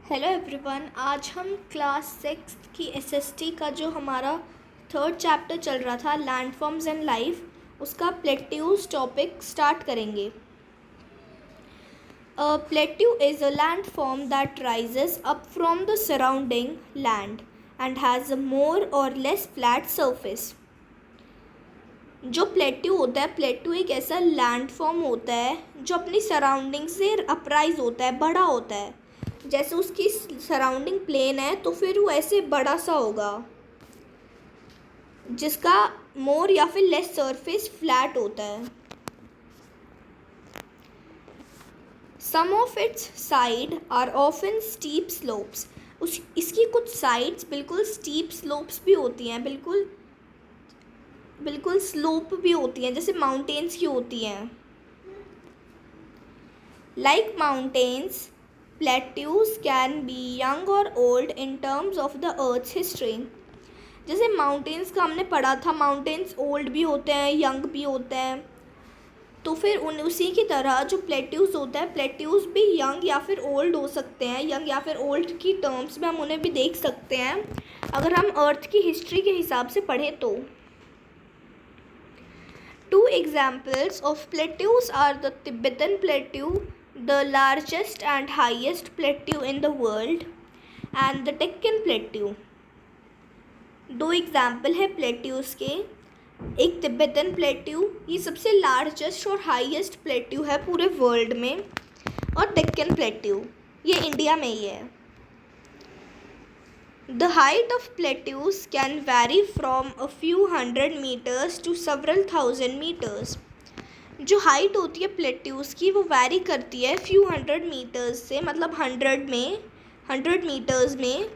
Hello everyone. आज हम class 6 की एसएसटी का जो हमारा थर्ड चैप्टर चल रहा था लैंडफॉर्म्स एंड लाइफ, उसका प्लेट्यूज टॉपिक स्टार्ट करेंगे। Plateau is a landform that rises up from the surrounding land and has a more or less flat surface. जो प्लेट्यू होता है, प्लेट्यू एक ऐसा लैंडफॉर्म होता है जो अपनी सराउंडिंग से अपराइज होता है, बड़ा होता है। जैसे उसकी सराउंडिंग प्लेन है तो फिर वो ऐसे बड़ा सा होगा, जिसका मोर या फिर लेस सरफेस फ्लैट होता है। Some of its side are often steep slopes. इसकी कुछ साइड्स बिल्कुल स्टीप स्लोप्स भी होती हैं, बिल्कुल स्लोप भी होती हैं, जैसे माउंटेन्स की होती हैं। Like mountains, plateaus can be young or old in terms of the earth's history. जैसे माउंटेन्स का हमने पढ़ा था, माउंटेन्स ओल्ड भी होते हैं, यंग भी होते हैं, तो फिर उसी की तरह जो प्लेट्यूज होता है, प्लेट्यूज भी यंग या फिर ओल्ड हो सकते हैं। यंग या फिर ओल्ड की टर्म्स में हम उन्हें भी देख सकते हैं अगर हम अर्थ की हिस्ट्री के हिसाब से पढ़ें तो। Two examples of plateaus are the Tibetan plateau, the largest and highest plateau in the world, and the Deccan plateau. दो एग्जाम्पल है प्लेट्यूज के। एक तिब्बतन प्लेट्यू, ये सबसे लार्जेस्ट और हाईएस्ट प्लेट्यू है पूरे वर्ल्ड में, और डेक्कन प्लेट्यू, ये इंडिया में ही है। The height of plateaus can vary from a few hundred meters to several thousand meters. जो हाइट होती है प्लेट्यूज की वो वैरी करती है फ्यू हंड्रेड मीटर्स से, मतलब हंड्रेड मीटर्स में,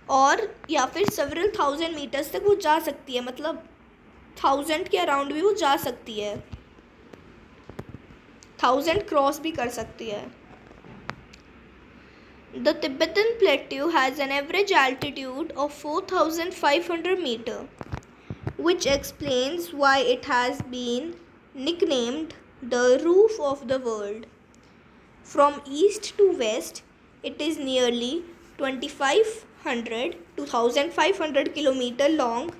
और या फिर सेवरल थाउजेंड मीटर्स तक वो जा सकती है, मतलब 1000 के अराउंड भी वो जा सकती है, 1000 क्रॉस भी कर सकती है। The Tibetan plateau has an average altitude of 4,500 meters, which explains why it has been nicknamed the roof of the world. From east to west, it is nearly 2,500 kilometers long,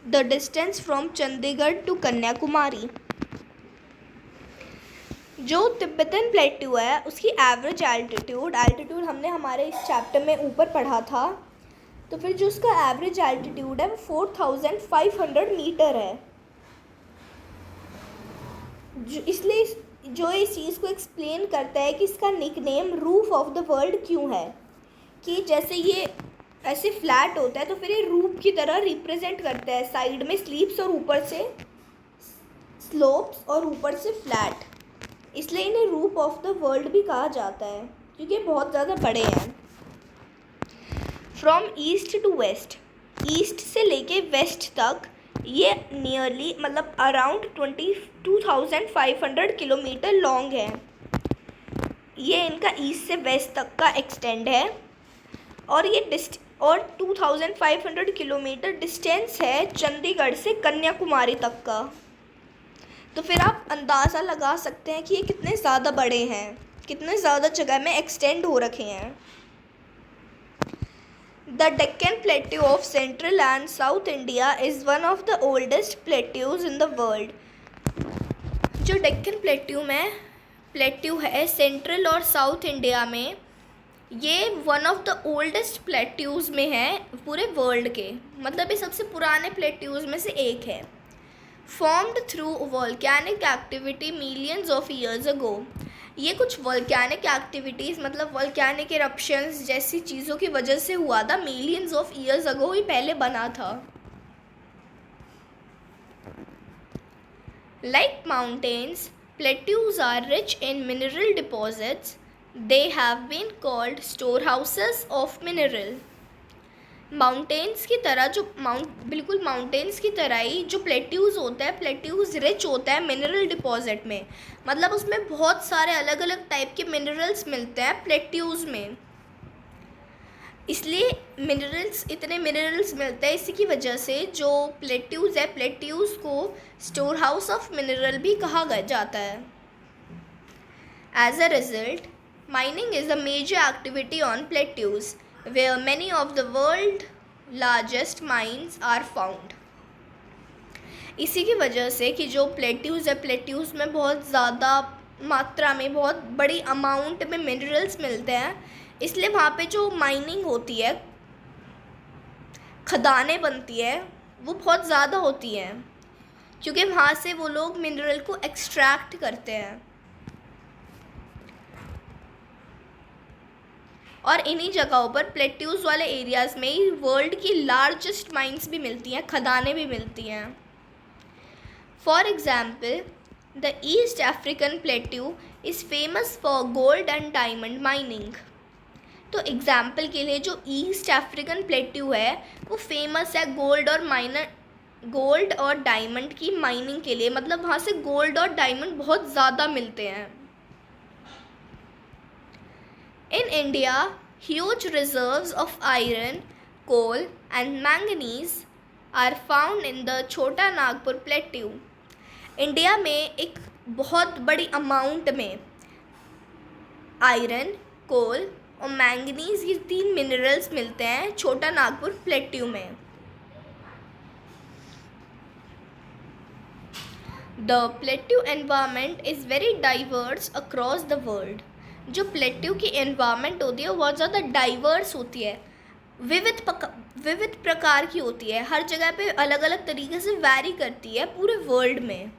the distance from Chandigarh to Kanyakumari. जो Tibetan plateau है उसकी average altitude हमने हमारे इस chapter में ऊपर पढ़ा था, तो फिर जो उसका एवरेज एल्टीट्यूड है वो 4,500 मीटर है। इसलिए जो इस चीज़ को एक्सप्लेन करता है कि इसका nickname roof of the world क्यों है, कि जैसे ये ऐसे फ्लैट होता है तो फिर ये रूफ की तरह रिप्रेजेंट करता है, साइड में स्लीप्स और ऊपर से स्लोप्स और ऊपर से फ्लैट, इसलिए इन्हें रूफ ऑफ द वर्ल्ड भी कहा जाता है क्योंकि बहुत ज़्यादा बड़े हैं। From east to west, east से लेके वेस्ट तक ये नियरली मतलब अराउंड 22,500 किलोमीटर लॉन्ग है। ये इनका ईस्ट से वेस्ट तक का एक्सटेंड है, और ये 2,500 किलोमीटर डिस्टेंस है चंडीगढ़ से कन्याकुमारी तक का। तो फिर आप अंदाज़ा लगा सकते हैं कि ये कितने ज़्यादा बड़े हैं, कितने ज़्यादा जगह में एक्सटेंड हो रखे हैं। The Deccan plateau of central and south India is one of the oldest plateaus in the world. जो डेक्कन प्लेट्यू है सेंट्रल और साउथ इंडिया में, ये one of the oldest plateaus में है पूरे वर्ल्ड के, मतलब ये सबसे पुराने प्लेट्यूज में से एक है। Formed through volcanic activity millions of years ago. ये कुछ वॉल्केनिक एक्टिविटीज़ मतलब वॉल्केनिक इरप्शंस जैसी चीज़ों की वजह से हुआ था, मिलियंस ऑफ ईयर्स अगो ही पहले बना था। Like mountains, plateaus are rich in mineral deposits. They have been called storehouses of mineral. Mountains की तरह बिल्कुल माउंटेन्स की तरह ही जो प्लेट्यूज़ होता है, प्लेट्यूज़ रिच होता है मिनरल डिपॉजिट में, मतलब उसमें बहुत सारे अलग अलग टाइप के मिनरल्स मिलते हैं प्लेट्यूज़ में, इसलिए इतने मिनरल्स मिलते हैं। इसी की वजह से जो प्लेट्यूज़ है, प्लेट्यूज़ को स्टोर हाउस ऑफ मिनरल भी कहा जाता है। As a result, Mining is a major activity on plateaus, where many of the world's largest mines are found. इसी की वजह से कि जो प्लेट्यूज़ है, प्लेट्यूज़ में बहुत ज़्यादा मात्रा में, बहुत बड़ी अमाउंट में मिनरल्स मिलते हैं, इसलिए वहाँ पे जो माइनिंग होती है, खदानें बनती है, वो बहुत ज़्यादा होती हैं, क्योंकि वहाँ से वो लोग मिनरल को एक्सट्रैक्ट करते हैं। और इन्हीं जगहों पर प्लेट्यूज़ वाले एरियाज़ में ही वर्ल्ड की लार्जेस्ट माइंस भी मिलती हैं, खदानें भी मिलती हैं। For example, the east African plateau is famous for gold and diamond mining. तो एग्ज़ाम्पल के लिए जो ईस्ट अफ्रीकन प्लेट्यू है वो फेमस है गोल्ड और डायमंड की माइनिंग के लिए, मतलब वहाँ से गोल्ड और डायमंड बहुत ज़्यादा मिलते हैं। In India, huge reserves of iron, coal and manganese are found in the छोटा नागपुर प्लेट्यू। इंडिया में एक बहुत बड़ी अमाउंट में आयरन, कोल और मैंगनीज, ये 3 मिनरल्स मिलते हैं छोटा नागपुर प्लेट्यू में। The plateau environment is very diverse across the world. जो प्लेट्यू की एनवायरनमेंट होती है वो बहुत ज़्यादा डाइवर्स होती है, विविध प्रकार की होती है, हर जगह पे अलग अलग तरीके से वैरी करती है पूरे वर्ल्ड में।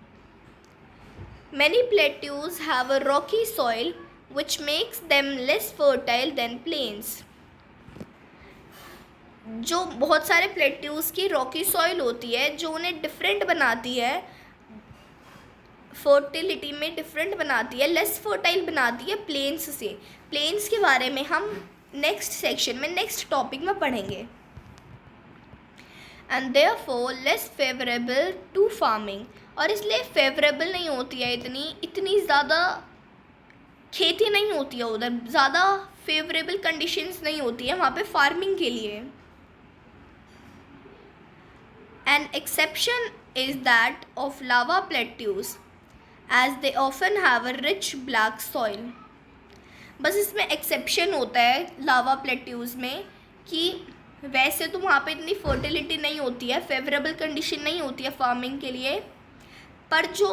Many plateaus have a rocky soil which makes them less fertile than plains. जो बहुत सारे प्लेट्यूज की रॉकी सॉइल होती है जो उन्हें डिफरेंट बनाती है, फर्टिलिटी में डिफरेंट बनाती है, लेस फर्टाइल बनाती है प्लेन्स से। प्लेन्स के बारे में हम नेक्स्ट सेक्शन में, नेक्स्ट टॉपिक में पढ़ेंगे। And therefore less favourable to farming, और इसलिए फेवरेबल नहीं होती है, इतनी ज़्यादा खेती नहीं होती है उधर, ज़्यादा फेवरेबल कंडीशंस नहीं होती है वहाँ पे फार्मिंग के लिए। An exception is that of lava plateaus as they often have a rich black soil। बस इसमें एक्सेप्शन होता है लावा प्लेट्यूज़ में कि वैसे तो वहाँ पे इतनी फर्टिलिटी नहीं होती है, फेवरेबल कंडीशन नहीं होती है फार्मिंग के लिए, पर जो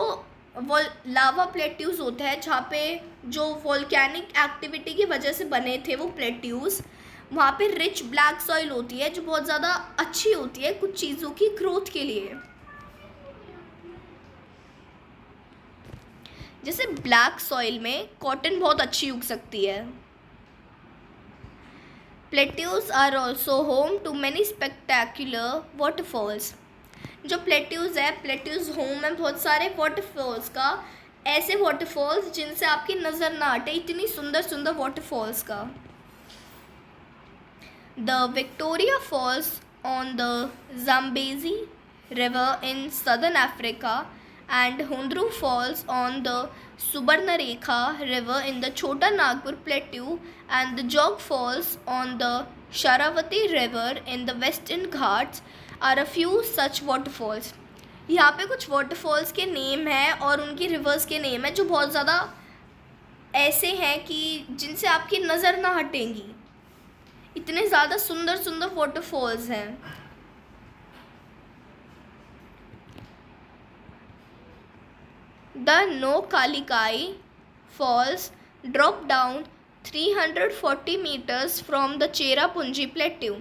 वो लावा प्लेट्यूज़ होता है जहाँ पे जो वोल्केनिक एक्टिविटी की वजह से बने थे वो प्लेट्यूज़, वहाँ पे रिच ब्लैक सॉइल होती है जो बहुत ज़्यादा अच्छी होती है कुछ चीज़ों की ग्रोथ के लिए। जैसे ब्लैक सॉइल में कॉटन बहुत अच्छी उग सकती है। Plateaus are also home to many spectacular waterfalls. जो प्लेट्यूज है, प्लेट्यूज होम है बहुत सारे वाटरफॉल्स का, ऐसे वाटरफॉल्स जिनसे आपकी नज़र ना हटे, इतनी सुंदर सुंदर वाटरफॉल्स का। The Victoria falls on the Zambezi river in southern Africa and Hundru Falls on the Subarnarekha River in the Chota Nagpur Plateau and the Jog Falls on the Sharavati River in the Western Ghats are a few such waterfalls। यहाँ पे कुछ waterfalls के name हैं और उनकी rivers के name हैं जो बहुत ज़्यादा ऐसे हैं कि जिनसे आपकी नज़र ना हटेंगी, इतने ज़्यादा सुंदर सुंदर waterfalls हैं। The Nokkalikai Falls drop down 340 meters from the Cherrapunji Plateau।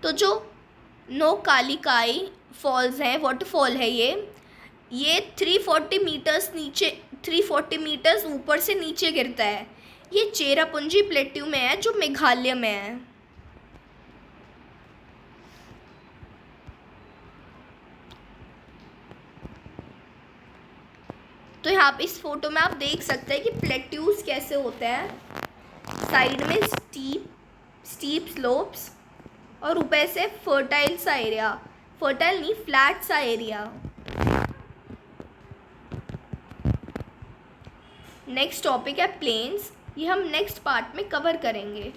तो जो नोकालिकाई फॉल्स हैं, वाटरफॉल है ये 340 मीटर्स ऊपर से नीचे गिरता है। ये चेरापुंजी प्लेट्यू में है जो मेघालय में है। तो यहाँ पे इस फोटो में आप देख सकते हैं कि प्लेट्यूज कैसे होते हैं, साइड में स्टीप स्लोप्स और ऊपर से फर्टाइल सा एरिया, फर्टाइल नहीं फ्लैट सा एरिया। नेक्स्ट टॉपिक है प्लेन्स, ये हम नेक्स्ट पार्ट में कवर करेंगे।